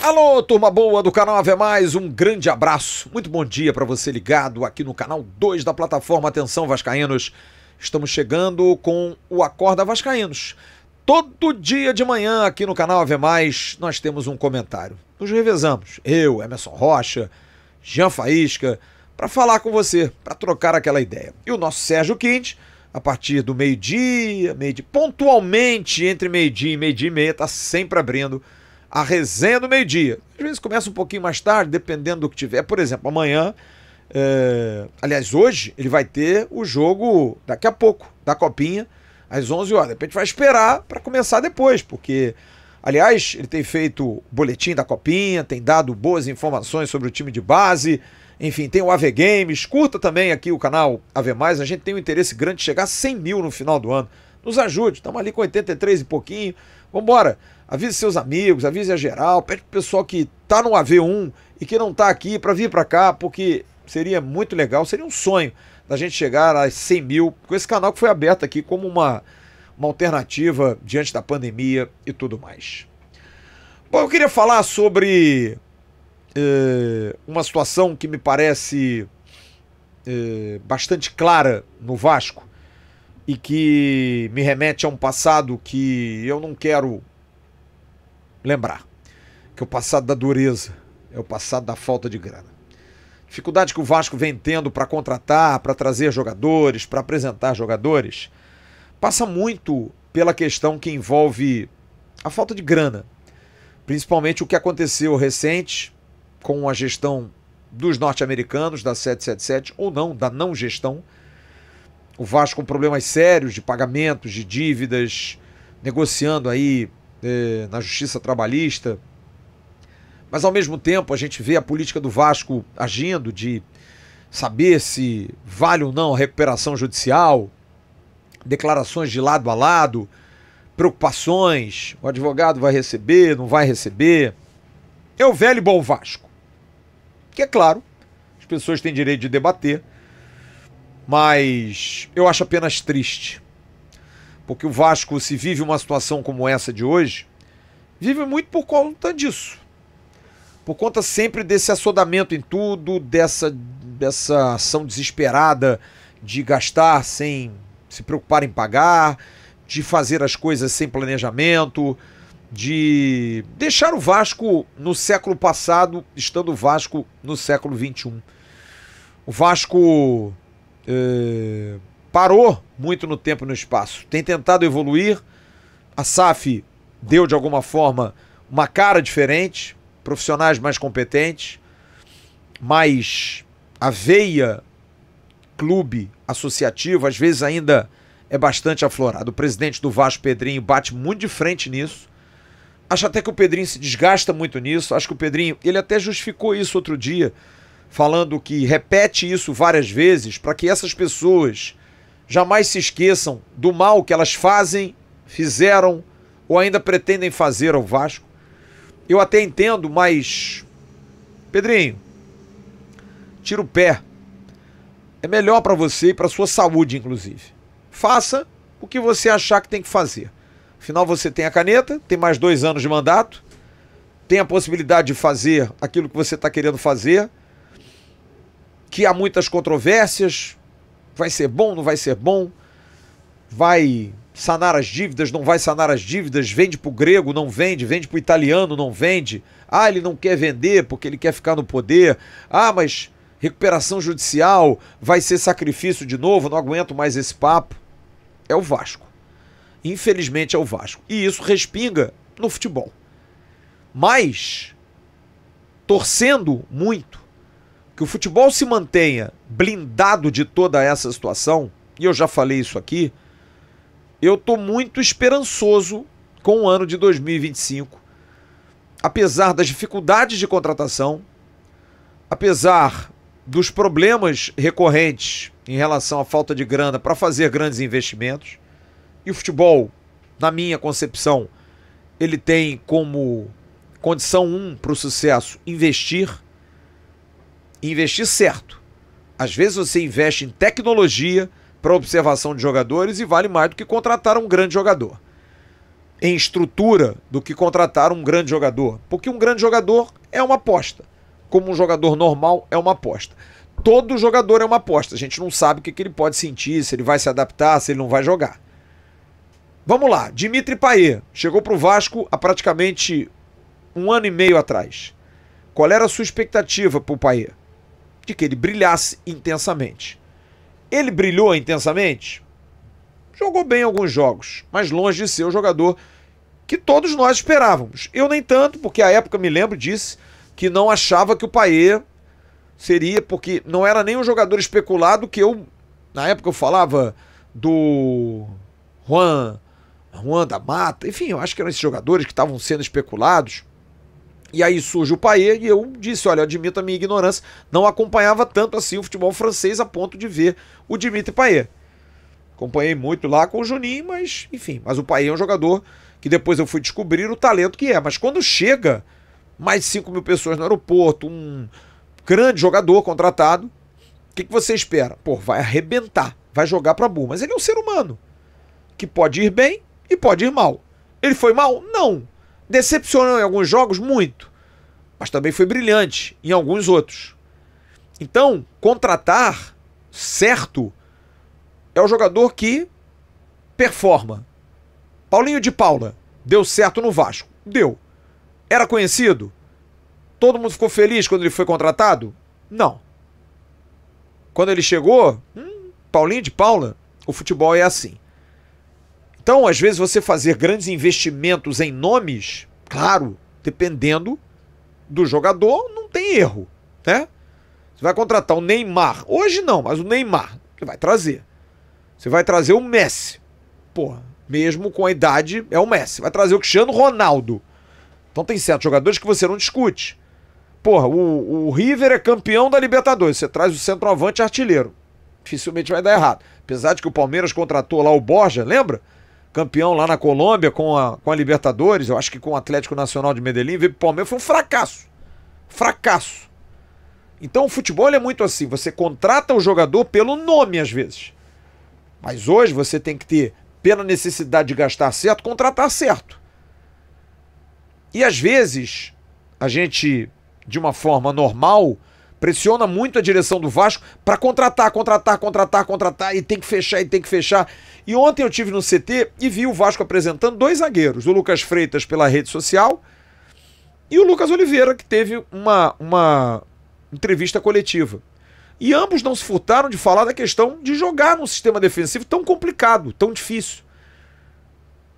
Alô, turma boa do canal Ave Mais, um grande abraço, muito bom dia para você ligado aqui no canal 2 da plataforma. Atenção vascaínos, estamos chegando com o Acorda Vascaínos. Todo dia de manhã aqui no canal Ave Mais nós temos um comentário. Nos revezamos, eu, Emerson Rocha, Jean Faísca, para falar com você, para trocar aquela ideia. E o nosso Sérgio Quinte, a partir do meio-dia, pontualmente entre meio-dia e meia, está sempre abrindo a resenha do meio-dia. Às vezes começa um pouquinho mais tarde, dependendo do que tiver. Por exemplo, amanhã, aliás, hoje, ele vai ter o jogo daqui a pouco, da Copinha, às 11 horas. De repente vai esperar para começar depois, porque, aliás, ele tem feito o boletim da Copinha, tem dado boas informações sobre o time de base, enfim, tem o AV Games. Curta também aqui o canal AV Mais, a gente tem um interesse grande de chegar a 100 mil no final do ano. Nos ajude, estamos ali com 83 e pouquinho. Vambora, avise seus amigos, avise a geral, pede pro pessoal que tá no AV1 e que não tá aqui para vir para cá, porque seria muito legal, seria um sonho da gente chegar a 100 mil com esse canal que foi aberto aqui como uma alternativa diante da pandemia e tudo mais. Bom, eu queria falar sobre uma situação que me parece bastante clara no Vasco e que me remete a um passado que eu não quero lembrar, que é o passado da dureza, é o passado da falta de grana. Dificuldade que o Vasco vem tendo para contratar, para trazer jogadores, para apresentar jogadores, passa muito pela questão que envolve a falta de grana. Principalmente o que aconteceu recente com a gestão dos norte-americanos, da 777, ou não, da não gestão. O Vasco com problemas sérios de pagamentos, de dívidas, negociando aí na justiça trabalhista. Mas ao mesmo tempo a gente vê a política do Vasco agindo de saber se vale ou não a recuperação judicial, declarações de lado a lado, preocupações, o advogado vai receber, não vai receber. É o velho e bom Vasco. Que é claro, as pessoas têm direito de debater, mas eu acho apenas triste. Porque o Vasco, se vive uma situação como essa de hoje, vive muito por conta disso. Por conta sempre desse assodamento em tudo, dessa ação desesperada de gastar sem se preocupar em pagar, de fazer as coisas sem planejamento, de deixar o Vasco no século passado, estando o Vasco no século XXI. O Vasco parou muito no tempo e no espaço. Tem tentado evoluir. A SAF deu, de alguma forma, uma cara diferente, profissionais mais competentes, mas a veia clube associativo, às vezes ainda é bastante aflorada. O presidente do Vasco, Pedrinho, bate muito de frente nisso. Acho até que o Pedrinho se desgasta muito nisso. Acho que o Pedrinho, ele até justificou isso outro dia, falando que repete isso várias vezes para que essas pessoas jamais se esqueçam do mal que elas fazem, fizeram ou ainda pretendem fazer ao Vasco. Eu até entendo, mas Pedrinho, tira o pé. É melhor para você e para sua saúde, inclusive. Faça o que você achar que tem que fazer. Afinal, você tem a caneta, tem mais 2 anos de mandato, tem a possibilidade de fazer aquilo que você está querendo fazer, que há muitas controvérsias, vai ser bom, não vai ser bom, vai sanar as dívidas, não vai sanar as dívidas, vende para o grego, não vende, vende para o italiano, não vende, ele não quer vender porque ele quer ficar no poder, mas recuperação judicial vai ser sacrifício de novo, não aguento mais esse papo. É o Vasco. Infelizmente é o Vasco. E isso respinga no futebol. Mas, torcendo muito que o futebol se mantenha blindado de toda essa situação, e eu já falei isso aqui, eu estou muito esperançoso com o ano de 2025. Apesar das dificuldades de contratação, apesar dos problemas recorrentes em relação à falta de grana para fazer grandes investimentos, e o futebol, na minha concepção, ele tem como condição 1 para o sucesso investir certo. Às vezes você investe em tecnologia para observação de jogadores e vale mais do que contratar um grande jogador. em estrutura do que contratar um grande jogador. Porque um grande jogador é uma aposta. Como um jogador normal é uma aposta. Todo jogador é uma aposta. A gente não sabe o que ele pode sentir, se ele vai se adaptar, se ele não vai jogar. Vamos lá. Dimitri Payet chegou para o Vasco há praticamente 1 ano e meio atrás. Qual era a sua expectativa para o Payet? De que ele brilhasse intensamente. Ele brilhou intensamente? Jogou bem alguns jogos, mas longe de ser o jogador que todos nós esperávamos. Eu nem tanto, porque à época, me lembro, disse que não achava que o Payet seria, porque não era nem um jogador especulado que eu, na época eu falava do Juan da Mata, enfim, eu acho que eram esses jogadores que estavam sendo especulados. E aí surge o Payet e eu disse, olha, eu admito a minha ignorância, não acompanhava tanto assim o futebol francês a ponto de ver o Dimitri Payet. Acompanhei muito lá com o Juninho, mas enfim, mas o Payet é um jogador que depois eu fui descobrir o talento que é. Mas quando chega mais de 5 mil pessoas no aeroporto, um grande jogador contratado, o que você espera? Pô, vai arrebentar, vai jogar pra burro. Mas ele é um ser humano, que pode ir bem e pode ir mal. Ele foi mal? Não. Decepcionou em alguns jogos? Muito. Mas também foi brilhante em alguns outros. Então, contratar certo é o jogador que performa. Paulinho de Paula deu certo no Vasco? Deu. Era conhecido? Todo mundo ficou feliz quando ele foi contratado? Não. Quando ele chegou, Paulinho de Paula, o futebol é assim. Então, às vezes, você fazer grandes investimentos em nomes, claro, dependendo do jogador, não tem erro, né? Você vai contratar o Neymar, hoje não, mas o Neymar, você vai trazer. Você vai trazer o Messi, porra, mesmo com a idade, é o Messi. Vai trazer o Cristiano Ronaldo. Então tem certos jogadores que você não discute. Porra, o River é campeão da Libertadores, você traz o centroavante artilheiro. Dificilmente vai dar errado. Apesar de que o Palmeiras contratou lá o Borja, lembra? Campeão lá na Colômbia com a Libertadores, eu acho que com o Atlético Nacional de Medellín, veio pro Palmeiras, foi um fracasso. Fracasso. Então o futebol é muito assim, você contrata o jogador pelo nome às vezes. Mas hoje você tem que ter, pela necessidade de gastar certo, contratar certo. E às vezes, a gente, de uma forma normal, pressiona muito a direção do Vasco para contratar, e tem que fechar. E ontem eu tive no CT e vi o Vasco apresentando 2 zagueiros, o Lucas Freitas pela rede social e o Lucas Oliveira, que teve uma entrevista coletiva. E ambos não se furtaram de falar da questão de jogar num sistema defensivo tão complicado, tão difícil.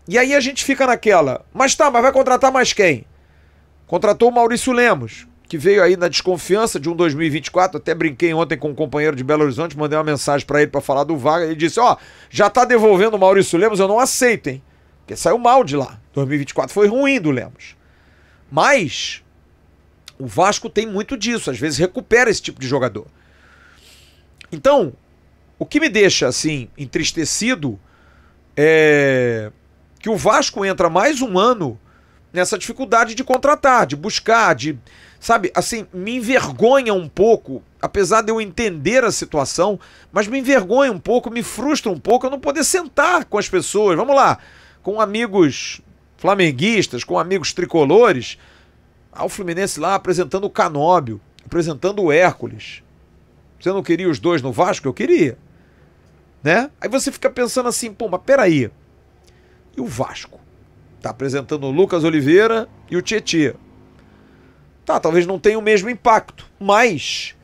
E aí a gente fica naquela, mas vai contratar mais quem? Contratou o Maurício Lemos, que veio aí na desconfiança de um 2024, até brinquei ontem com um companheiro de Belo Horizonte, mandei uma mensagem para ele para falar do Vaga, ele disse, já tá devolvendo o Maurício Lemos, eu não aceito, hein? Porque saiu mal de lá, 2024 foi ruim do Lemos. Mas o Vasco tem muito disso, às vezes recupera esse tipo de jogador. Então, o que me deixa assim entristecido é que o Vasco entra mais um ano nessa dificuldade de contratar, de buscar, sabe, assim, me envergonha um pouco, apesar de eu entender a situação, mas me envergonha um pouco, me frustra um pouco eu não poder sentar com as pessoas, vamos lá, com amigos flamenguistas, com amigos tricolores, o Fluminense lá apresentando o Canóbio, apresentando o Hércules. Você não queria os dois no Vasco? Eu queria. Né? Aí você fica pensando assim, pô, mas peraí. E o Vasco? Tá apresentando o Lucas Oliveira e o Tietê. Tá, talvez não tenha o mesmo impacto, mas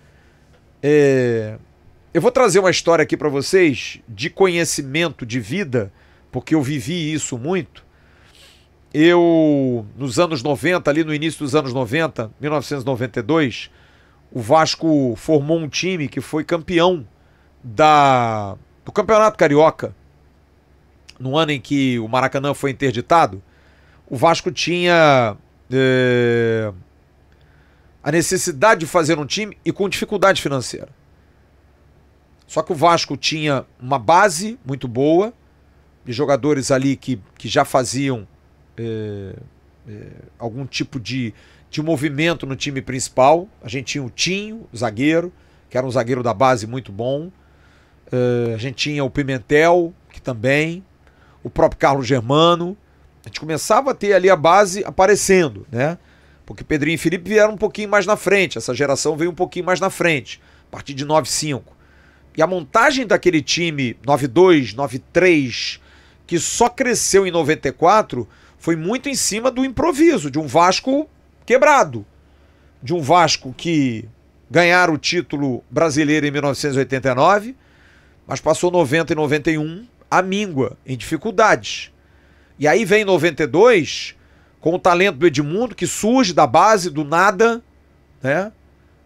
eu vou trazer uma história aqui para vocês de conhecimento de vida, porque eu vivi isso muito. Eu, nos anos 90, ali no início dos anos 90, 1992, o Vasco formou um time que foi campeão do Campeonato Carioca. No ano em que o Maracanã foi interditado, o Vasco tinha a necessidade de fazer um time e com dificuldade financeira. Só que o Vasco tinha uma base muito boa, de jogadores ali que já faziam algum tipo de movimento no time principal. A gente tinha o Tinho, zagueiro, que era um zagueiro da base muito bom. A gente tinha o Pimentel, que também, o próprio Carlos Germano. A gente começava a ter ali a base aparecendo, né? Porque Pedrinho e Felipe vieram um pouquinho mais na frente, essa geração veio um pouquinho mais na frente, a partir de 95. E a montagem daquele time 92, 93, que só cresceu em 94, foi muito em cima do improviso, de um Vasco quebrado, de um Vasco que ganharam o título brasileiro em 1989, mas passou 90 e 91 à míngua, em dificuldades. E aí vem 92, com o talento do Edmundo, que surge da base, do nada, né?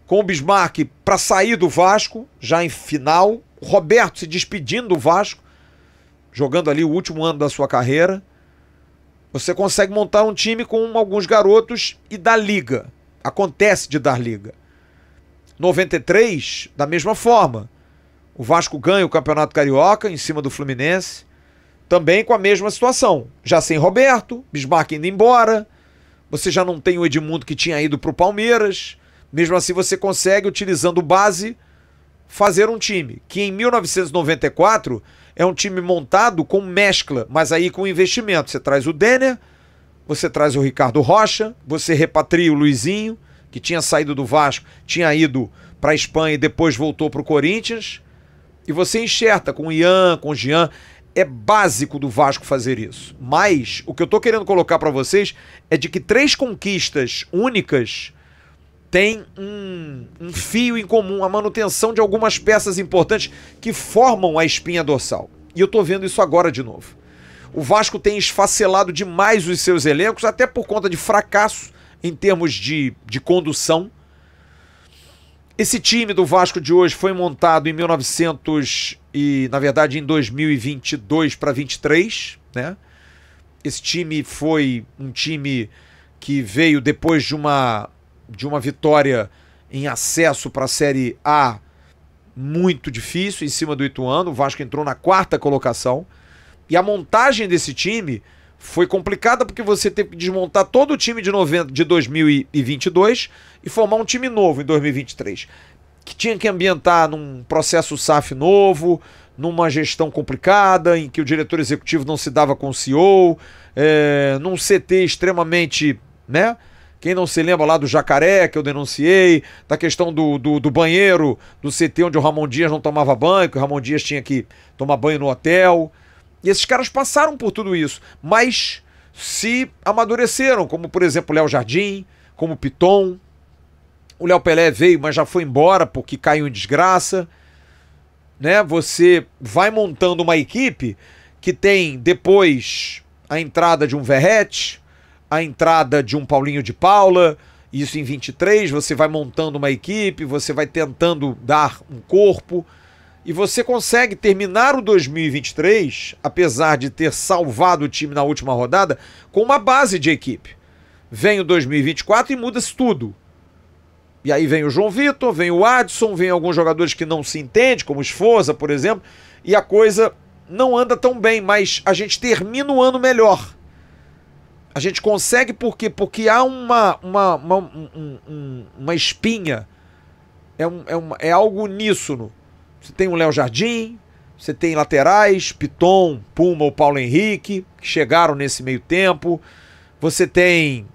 Com o Bismarck para sair do Vasco, já em final, o Roberto se despedindo do Vasco, jogando ali o último ano da sua carreira. Você consegue montar um time com alguns garotos e dar liga. Acontece de dar liga. 93, da mesma forma. O Vasco ganha o Campeonato Carioca em cima do Fluminense, também com a mesma situação. Já sem Roberto, Bismarck indo embora, você já não tem o Edmundo que tinha ido para o Palmeiras. Mesmo assim você consegue, utilizando base, fazer um time que em 1994 é um time montado com mescla, mas aí com investimento. Você traz o Denner, você traz o Ricardo Rocha, você repatria o Luizinho, que tinha saído do Vasco, tinha ido para a Espanha e depois voltou para o Corinthians, e você enxerta com o Ian, com o Jean. É básico do Vasco fazer isso. Mas o que eu estou querendo colocar para vocês é de que 3 conquistas únicas têm um fio em comum, a manutenção de algumas peças importantes que formam a espinha dorsal. E eu estou vendo isso agora de novo. O Vasco tem esfacelado demais os seus elencos, até por conta de fracasso em termos de condução. Esse time do Vasco de hoje foi montado em 1900 e, na verdade, em 2022 para 23, né? Esse time foi um time que veio depois de uma vitória em acesso para a Série A muito difícil, em cima do Ituano. O Vasco entrou na 4ª colocação. E a montagem desse time foi complicada porque você teve que desmontar todo o time de 2022 e formar um time novo em 2023. Que tinha que ambientar num processo SAF novo, numa gestão complicada, em que o diretor executivo não se dava com o CEO, num CT extremamente, né? Quem não se lembra lá do Jacaré, que eu denunciei, da questão do banheiro do CT onde o Ramon Dias não tomava banho, que o Ramon Dias tinha que tomar banho no hotel. E esses caras passaram por tudo isso, mas se amadureceram, como por exemplo o Léo Jardim, como o Piton. O Léo Pelé veio, mas já foi embora porque caiu em desgraça. Né? Você vai montando uma equipe que tem depois a entrada de um Verrete, a entrada de um Paulinho de Paula, isso em 23, você vai montando uma equipe, você vai tentando dar um corpo, e você consegue terminar o 2023, apesar de ter salvado o time na última rodada, com uma base de equipe. Vem o 2024 e muda-se tudo. E aí vem o João Vitor, vem o Adson, vem alguns jogadores que não se entendem, como o Esforza, por exemplo, e a coisa não anda tão bem, mas a gente termina o ano melhor. A gente consegue por quê? Porque há uma espinha, é algo uníssono. Você tem o Léo Jardim, você tem laterais, Piton, Puma ou Paulo Henrique, que chegaram nesse meio tempo. Você tem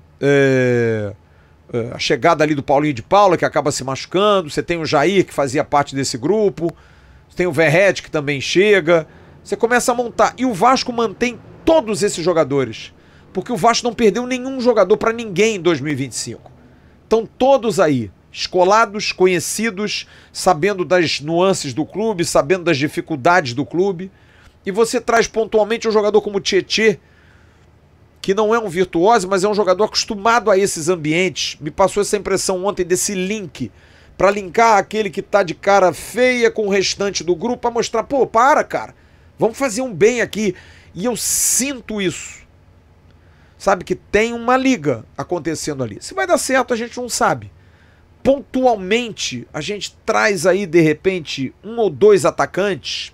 a chegada ali do Paulinho de Paula, que acaba se machucando. Você tem o Jair, que fazia parte desse grupo. Você tem o Verrete, que também chega. Você começa a montar. E o Vasco mantém todos esses jogadores. Porque o Vasco não perdeu nenhum jogador para ninguém em 2025. Estão todos aí, escolados, conhecidos, sabendo das nuances do clube, sabendo das dificuldades do clube. E você traz pontualmente um jogador como o Tietê, que não é um virtuoso, mas é um jogador acostumado a esses ambientes. Me passou essa impressão ontem desse link, para linkar aquele que tá de cara feia com o restante do grupo, para mostrar, pô, para, cara, vamos fazer um bem aqui. E eu sinto isso. Sabe que tem uma liga acontecendo ali. Se vai dar certo, a gente não sabe. Pontualmente, a gente traz aí, de repente, 1 ou 2 atacantes.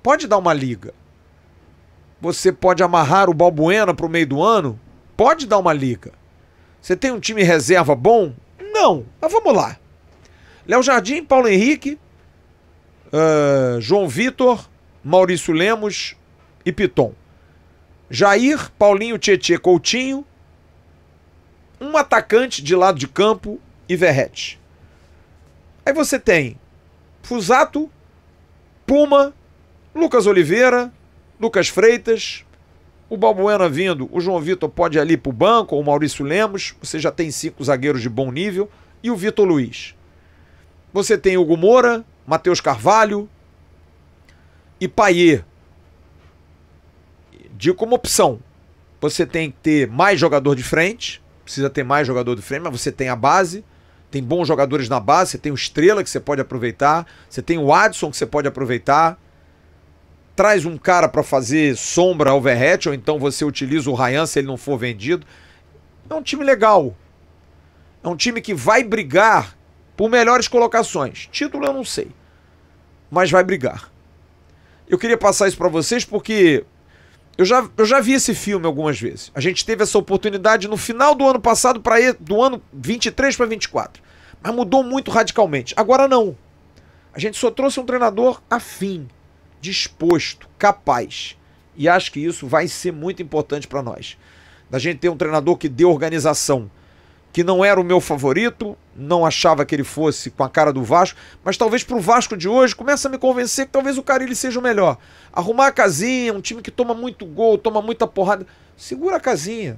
Pode dar uma liga. Você pode amarrar o Balbuena para o meio do ano? Pode dar uma liga. Você tem um time reserva bom? Não, mas vamos lá. Léo Jardim, Paulo Henrique, João Vitor, Maurício Lemos e Piton. Jair, Paulinho, Tietê, Coutinho, um atacante de lado de campo e Verratti. Aí você tem Fuzato, Puma, Lucas Oliveira, Lucas Freitas, o Balbuena vindo, o João Vitor pode ir ali pro banco, ou o Maurício Lemos, você já tem 5 zagueiros de bom nível, e o Vitor Luiz. Você tem Hugo Moura, Matheus Carvalho e Payet. Digo como opção, você tem que ter mais jogador de frente, precisa ter mais jogador de frente, mas você tem a base, tem bons jogadores na base, você tem o Estrela que você pode aproveitar, você tem o Adson que você pode aproveitar, traz um cara para fazer sombra ao Verratti, ou então você utiliza o Ryan se ele não for vendido. É um time legal, é um time que vai brigar por melhores colocações. Título eu não sei, mas vai brigar. Eu queria passar isso para vocês porque eu já vi esse filme algumas vezes. A gente teve essa oportunidade no final do ano passado, do ano 23 para 24. Mas mudou muito radicalmente. Agora não. A gente só trouxe um treinador afim, disposto, capaz. E acho que isso vai ser muito importante para nós. Da gente ter um treinador que dê organização, que não era o meu favorito, não achava que ele fosse com a cara do Vasco, mas talvez pro Vasco de hoje começa a me convencer que talvez o Carille seja o melhor. Arrumar a casinha, um time que toma muito gol, toma muita porrada, segura a casinha.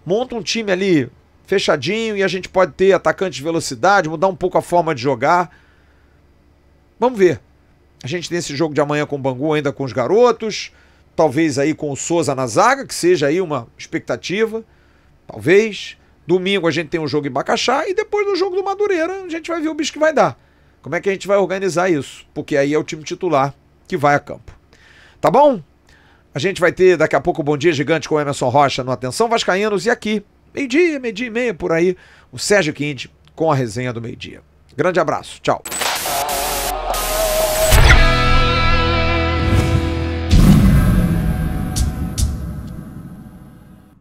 Monta um time ali fechadinho e a gente pode ter atacante de velocidade, mudar um pouco a forma de jogar. Vamos ver. A gente tem esse jogo de amanhã com o Bangu ainda com os garotos, talvez aí com o Souza na zaga, que seja aí uma expectativa, talvez. Domingo a gente tem um jogo em Bacaxá e depois do jogo do Madureira a gente vai ver o bicho que vai dar. Como é que a gente vai organizar isso? Porque aí é o time titular que vai a campo. Tá bom? A gente vai ter daqui a pouco o Bom Dia Gigante com o Emerson Rocha no Atenção Vascaínos e aqui, meio-dia e meia por aí, o Sérgio Quinte com a resenha do meio-dia. Grande abraço, tchau.